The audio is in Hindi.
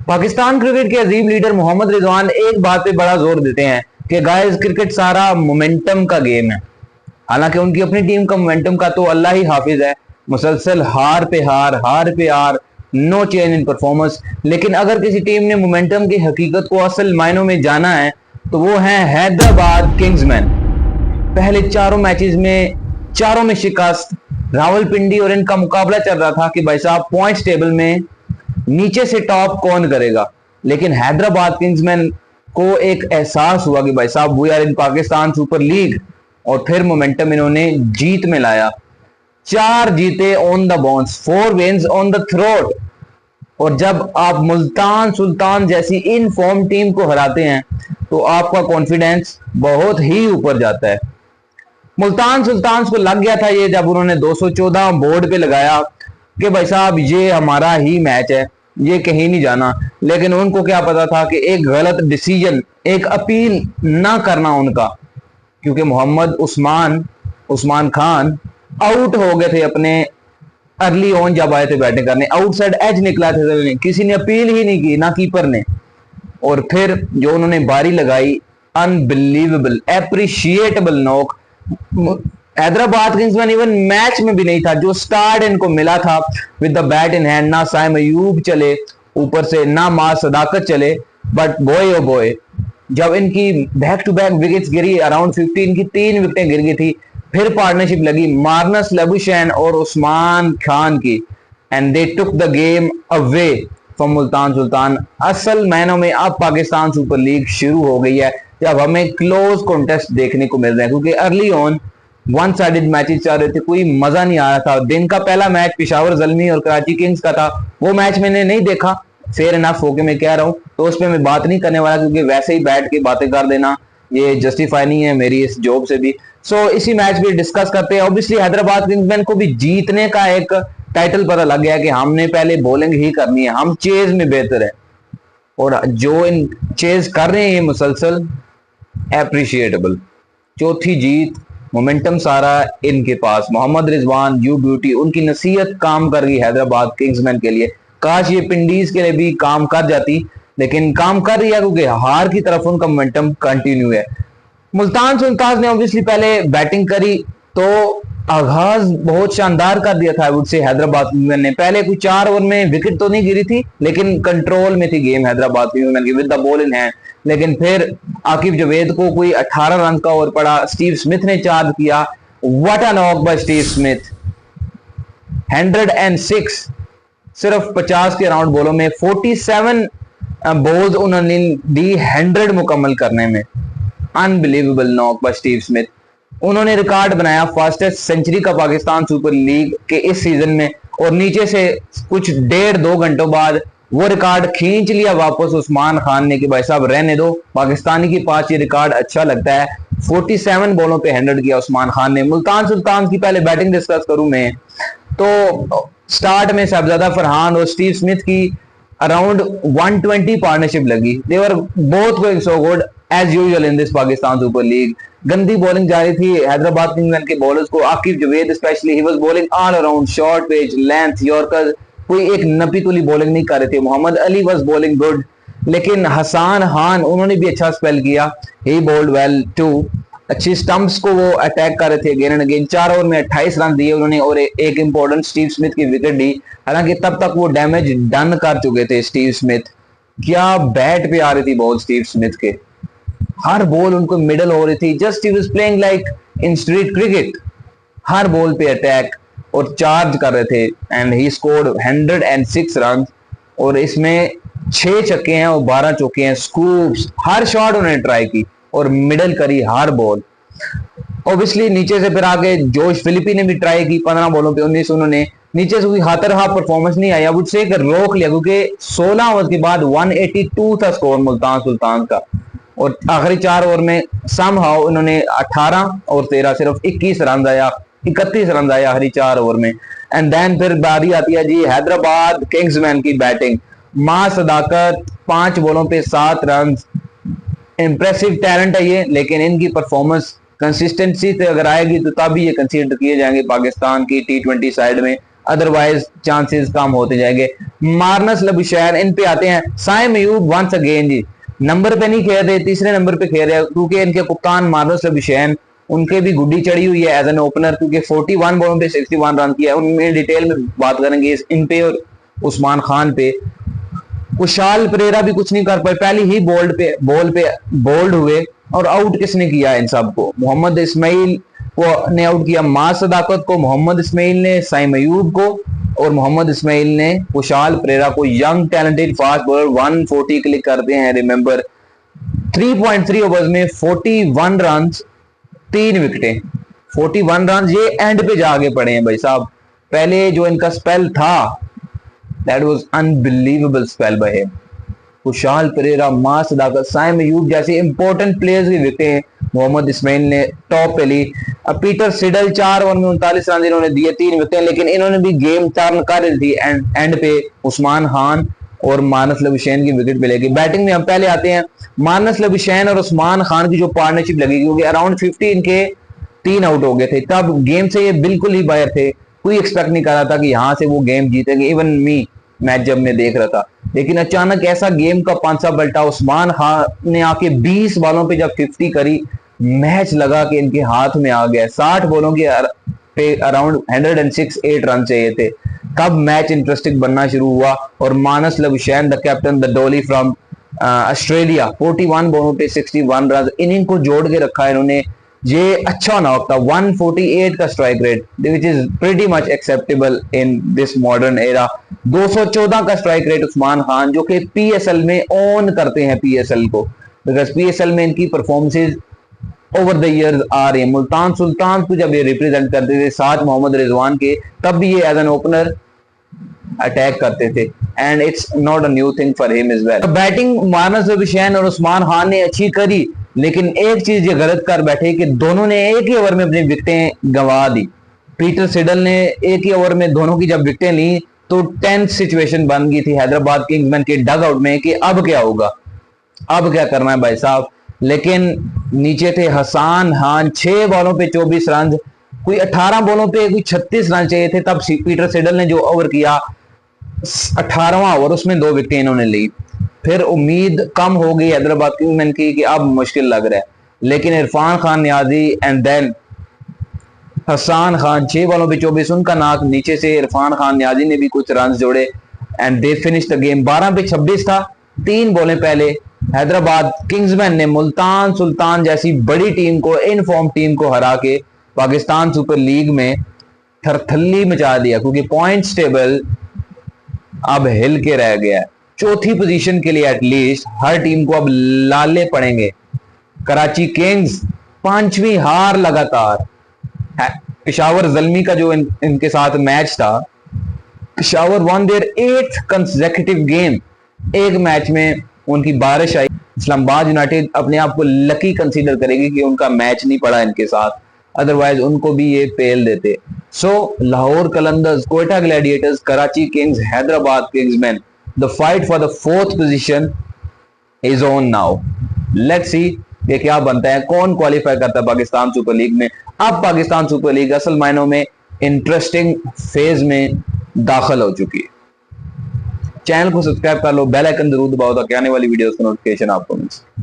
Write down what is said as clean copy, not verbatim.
पाकिस्तान क्रिकेट के अजीम लीडर मोहम्मद रिजवान एक बात पे बड़ा जोर देते हैं कि गाइस क्रिकेट सारा मोमेंटम का गेम है। हालांकि उनकी अपनी टीम का मोमेंटम का तो अल्लाह ही हाफिज है। मुसलसल हार पे हार, हार पे हार, नो चेंज इन परफॉर्मेंस। लेकिन अगर किसी टीम ने मोमेंटम की हकीकत को असल मायनों में जाना है तो वो है हैदराबाद किंग्समैन। पहले चारों मैचेस में चारों में शिकस्त। रावलपिंडी और इनका मुकाबला चल रहा था कि भाई साहब पॉइंट्स टेबल में नीचे से टॉप कौन करेगा। लेकिन हैदराबाद किंग्समैन को एक एहसास हुआ कि भाई साहब we are in Pakistan super league, और फिर मोमेंटम इन्होंने जीत में लाया। 4 जीते on the bounce, 4 wins on the throat. और जब आप मुल्तान सुल्तान जैसी इन फॉर्म टीम को हराते हैं तो आपका कॉन्फिडेंस बहुत ही ऊपर जाता है। मुल्तान सुल्तान को लग गया था ये जब उन्होंने 214 बोर्ड पे लगाया कि भाई साहब ये हमारा ही मैच है, ये कहीं नहीं जाना। लेकिन उनको क्या पता था कि एक गलत डिसीजन, एक अपील ना करना उनका, क्योंकि मोहम्मद उस्मान खान आउट हो गए थे अपने अर्ली ऑन जब आए थे बैटिंग करने। आउटसाइड एज निकला थे, किसी ने अपील ही नहीं की, ना कीपर ने। और फिर जो उन्होंने बारी लगाई, unbelievable, appreciable knock. Hyderabad Kingsmen even match में भी नहीं था। जो स्टार्ट इनको मिला था with the bat in hand, ना साइम अयूब चले ऊपर से, ना मा सदाकत चले, बट बॉय ओ बॉय जब इनकी बैक टू बैक विकेट्स गिरी, अराउंड 50 इनकी 3 विकेटें गिर गई थी, फिर पार्टनरशिप लगी मार्नस लबुशैन और उस्मान खान की, and they took the game away from Multan Sultan. असल मैनों में अब पाकिस्तान सुपर लीग शुरू हो गई है, जब हमें क्लोज कॉन्टेस्ट देखने को मिल रहे हैं। क्योंकि early on one sided matches चल रहे थे, कोई मजा नहीं आ रहा था। दिन का पहला मैच पेशावर ज़ल्मी और कराची किंग्स का था, वो मैच मैंने नहीं देखा, फेयर इनफ होके मैं कह रहा हूं, तो उस पर मैं बात नहीं करने वाला, क्योंकि वैसे ही बैठ के बातें कर देना ये जस्टिफाई नहीं है मेरी इस जॉब से भी। सो इसी मैच भी डिस्कस करते हैं। ऑब्वियसली हैदराबाद किंग्समैन को भी जीतने का एक टाइटल पता लग गया कि हमने पहले बॉलिंग ही करनी है, हम चेज में बेहतर है, और जो इन चेज कर रहे हैं ये मुसलसल, एप्रिशिएटेबल। चौथी जीत, मोमेंटम सारा इनके पास। मोहम्मद रिजवान, यू ब्यूटी, उनकी नसीहत काम कर गई हैदराबाद किंग्समैन के लिए। काश ये पिंडीज के लिए भी काम कर जाती, लेकिन काम कर रही है क्योंकि हार की तरफ उनका मोमेंटम कंटिन्यू है। मुल्तान सुल्तान ने ऑब्वियसली पहले बैटिंग करी तो आगाज बहुत शानदार कर दिया था। आई वुड से हैदराबाद ने पहले कुछ 4 ओवर में विकेट तो नहीं गिरी थी, लेकिन कंट्रोल में थी गेम हैदराबाद की with the ball in hand. लेकिन फिर आकिब जवेद को कोई 18 रन का ओवर पड़ा, स्टीव स्मिथ ने चार्ज किया। What a knock by Steve Smith, 106, सिर्फ 50 के अराउंड बॉलों में 47 बॉल्स उन्होंने दी 100 मुकम्मल करने में। Unbelievable knock by Steve Smith. उन्होंने रिकॉर्ड बनाया फास्टेस्ट सेंचुरी का पाकिस्तान सुपर लीग के इस सीजन में, और नीचे से कुछ 1.5-2 घंटों बाद वो रिकॉर्ड खींच लिया वापस उस्मान खान ने कि भाई साहब रहने दो, पाकिस्तानी के पास ये रिकॉर्ड अच्छा लगता है। 47 बॉलों पे 100 किया उस्मान खान ने। मुल्तान सुल्तान की पहले बैटिंग डिस्कस करूं मैं तो स्टार्ट में साहबजादा फरहान और स्टीव स्मिथ की अराउंड 120 पार्टनरशिप लगी। They were both going so good as usual in this Pakistan super league. गंदी बॉलिंग जा रही थी हैदराबाद किंग्समैन के बॉलर्स को। Aqib Javed specially, he was bowling all around, short pitch, length, yorker, कोई एक नपी तुली बॉलिंग नहीं कर रहे थे। Mohammad Ali was bowling good, लेकिन हसान खान उन्होंने भी अच्छा स्पेल किया, ही बॉल्ड वेल टू। अच्छी स्टंप्स को वो अटैक कर रहे थे अगेन एंड अगेन। 4 ओवर में 28 रन दिए उन्होंने और एक इंपॉर्टेंट स्टीव स्मिथ की विकेट दी। हालांकि तब तक वो डैमेज डन कर चुके थे स्टीव स्मिथ। क्या बैट पे आ रही थी बॉल स्टीव स्मिथ के, हर बॉल उनको मिडल हो रही थी। Just he was playing like in street cricket, her ball पे अटैक और चार्ज कर रहे थे, एंड ही स्कोर्ड 106 रन। और इसमें 6 छक्के हैं और 12 चौके हैं। स्कूप्स, हर शॉट उन्होंने ट्राई की और मिडल करी हर बॉल। ऑब्वियसली नीचे से फिर आगे जोश फिलिपी ने भी ट्राई की, 15 बॉलों पे 19। उन्होंने नीचे से कोई हाथर हाफ परफॉर्मेंस नहीं आया, वुड से रोक लिया, क्योंकि 16 ओवर के बाद 182 था स्कोर मुल्तान सुल्तान का। और आखिरी 4 ओवर में समहाउ इन्होंने 18 और 13 सिर्फ 21 रन आया, 31 रन आया आखिरी 4 ओवर में। एंड देन फिर बारी आती है जी हैदराबाद किंग्समैन की बैटिंग। मा सदाकत 5 बॉलों पे 7 रन। इंप्रेसिव टैलेंट है ये, लेकिन इनकी परफॉर्मेंस कंसिस्टेंसी से अगर आएगी तो तभी ये कंसीडर किए जाएंगे पाकिस्तान की T20 साइड में। अदरवाइज चांसेस कम होते जाएंगे। मार्नस लबुशैन, इन पे आते हैं। साइम अयूब वंस अगेन जी नंबर पे नहीं खेल रहे, तीसरे नंबर पे खेल रहे क्योंकि इनके कप्तान मार्नस लबुशैन, उनके भी गुड्डी चढ़ी हुई है एज एन ओपनर, क्योंकि 41 बॉलों पे 61 रन किया है। उनमें डिटेल में बात करेंगे इन पे और उस्मान खान पे। कुशाल परेरा भी कुछ नहीं कर पाए, पहली ही बॉल पे बोल्ड हुए और आउट किसने किया इन सबको? मोहम्मद इस्माइल को ने आउट किया, मां सदाकत को, मोहम्मद इस्माइल ने साइम अयूब को, और मोहम्मद इस्माइल ने कुशाल परेरा को। Young talented fast bowler 140 click करते हैं। रिमेंबर 3.3 ओवर्स में 41 रन, 3 विकेटें, 41 रन। ये एंड पे जाके पड़े हैं भाई साहब। पहले जो इनका स्पेल था that was unbelievable spell by him. Kushal Perera, मां सदाकत, साइम अयूब जैसे इंपॉर्टेंट प्लेयर्स की विकेटें मोहम्मद इस्माइल ने टॉप पे ली। अब पीटर सिडल 4 ओवर में 39 रन इन्होंने दिए, 3 विकेटें, लेकिन इन्होंने भी गेम टर्न कर दी एंड पे उस्मान खान और मानस लबुशैन की विकेट पे लेके। बैटिंग में हम पहले आते हैं। मानस लबुशैन और उस्मान खान की जो पार्टनरशिप लगी, क्योंकि अराउंड 50 इनके 3 आउट हो गए थे, तब गेम से ये बिल्कुल ही बाहर थे। कोई एक्सपेक्ट नहीं कर रहा था कि यहां से वो गेम जीतेंगे, इवन मी मैच जब मैं देख रहा था। लेकिन अचानक ऐसा गेम का पांचा पलटा, उस्मान खान ने आके 20 बॉलों पे जब 50 करी, मैच लगा कि इनके हाथ में आ गया। 60 बॉलों के पे अराउंड 106 रन चाहिए थे, तब मैच इंटरेस्टिंग बनना शुरू हुआ। और मानस लबुशैन द कैप्टन द डोली फ्रॉम ऑस्ट्रेलिया 41 बॉलों पे 61 रन, इनिंग को जोड़ के रखा इन्होंने। ये अच्छा नॉक था। 148 का strike rate which is pretty much acceptable in this modern era. 214 का स्ट्राइक रेट उस्मान खान, जो कि पीएसएल में ओन करते हैं पीएसएल को, बिकॉज पीएसएल में इनकी परफॉर्मेंसेज ओवर द इयर्स आ रही है। मुल्तान सुल्तान को जब ये रिप्रेजेंट करते थे साथ मोहम्मद रिजवान के, तब भी ये एज एन ओपनर अटैक करते थे, and it's not a new thing for him as well. Batting Marnus Labuschagne और उस्मान खान ने अच्छी करी, लेकिन एक चीज ये गलत कर बैठे कि दोनों ने एक ही ओवर में अपनी विकेटें गंवा दी। पीटर सिडल ने एक ही ओवर में दोनों की जब विकेटें ली तो टेंस सिचुएशन बन गई थी हैदराबाद किंग्समैन के डग आउट में कि अब क्या होगा, अब क्या करना है भाई साहब। लेकिन नीचे थे हसन खान, 6 बॉलों पे 24 रन, कोई 18 बॉलों पे कोई 36 रन चाहिए थे। तब पीटर सिडल ने जो ओवर किया 18वां ओवर, उसमें 2 विकेटें इन्होंने ली। फिर उम्मीद कम हो गई हैदराबाद किंग्समैन की कि अब मुश्किल लग रहा है, लेकिन इरफान खान नियाजी एंड देन हसन खान 6 बॉलों पे 24, उनका नाक नीचे से इरफान खान नियाजी ने भी कुछ रन जोड़े and they finish the game. 12 पे 26 था, 3 बॉलें पहले हैदराबाद किंग्समैन ने मुल्तान सुल्तान जैसी बड़ी टीम को, इनफॉर्म टीम को हरा के पाकिस्तान सुपर लीग में थरथल्ली मचा दिया, क्योंकि पॉइंट्स टेबल अब हिल के रह गया है। चौथी पोजीशन के लिए एटलीस्ट हर टीम को अब लाले पड़ेंगे। कराची किंग्स 5वीं हार लगातार। पेशावर जल्मी का जो इनके साथ मैच था, Peshawar won their 8th consecutive game. एक मैच में उनकी बारिश आई। इस्लामाबाद यूनाइटेड अपने आप को लकी कंसीडर करेगी कि उनका मैच नहीं पड़ा इनके साथ, अदरवाइज उनको भी ये पेल देते। So Lahore Qalandars, Quetta gladiators, Karachi kings, Hyderabad Kingsmen, the fight for the 4th position is on now. Let's see ये क्या बनता है, कौन क्वालिफाई करता है पाकिस्तान सुपर लीग में। अब पाकिस्तान सुपर लीग असल मायनों में इंटरेस्टिंग फेज में दाखिल हो चुकी है। चैनल को सब्सक्राइब कर लो, बेल आइकन जरूर दबाओ ताकि आने वाली वीडियोस का नोटिफिकेशन आपको मिल सके।